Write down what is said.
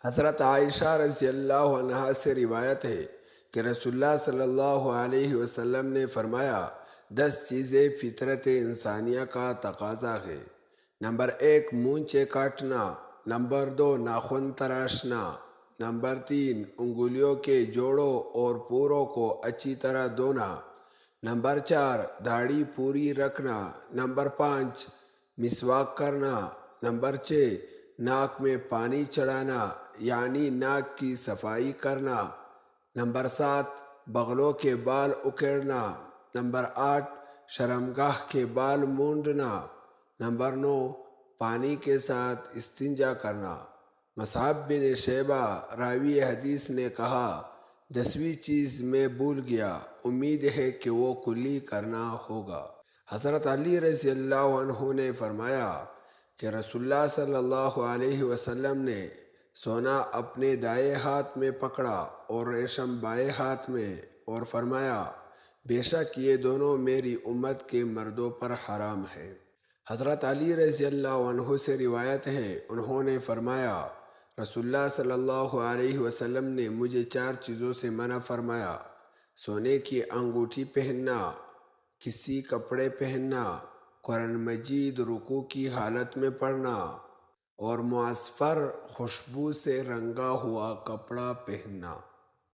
حضرت عائشہ رضی اللہ عنہا سے روایت ہے کہ رسول اللہ صلی اللہ علیہ وسلم نے فرمایا 10 چیزیں فطرت انسانیہ کا تقاضا ہے۔ نمبر 1 مونچھیں کاٹنا، نمبر 2 ناخن تراشنا، نمبر 3 انگلیوں کے جوڑوں اور پوروں کو اچھی طرح دھونا، نمبر 4 داڑھی پوری رکھنا، نمبر 5 مسواک کرنا، نمبر 6 ناک میں پانی چڑھانا یعنی ناک کی صفائی کرنا، نمبر 7 بغلوں کے بال اکھیڑنا، نمبر 8 شرمگاہ کے بال مونڈنا، نمبر 9 پانی کے ساتھ استنجا کرنا۔ مصعب بن شیبہ راوی حدیث نے کہا 10ویں چیز میں بھول گیا، امید ہے کہ وہ کلی کرنا ہوگا۔ حضرت علی رضی اللہ عنہ نے فرمایا کہ رسول اللہ صلی اللہ علیہ وسلم نے سونا اپنے دائیں ہاتھ میں پکڑا اور ریشم بائیں ہاتھ میں، اور فرمایا بے شک یہ دونوں میری امت کے مردوں پر حرام ہے۔ حضرت علی رضی اللہ عنہ سے روایت ہے، انہوں نے فرمایا رسول اللہ صلی اللہ علیہ وسلم نے مجھے 4 چیزوں سے منع فرمایا: سونے کی انگوٹھی پہننا، کسی کپڑے پہننا، قرآن مجید رکوع کی حالت میں پڑھنا، اور معصفر خوشبو سے رنگا ہوا کپڑا پہننا۔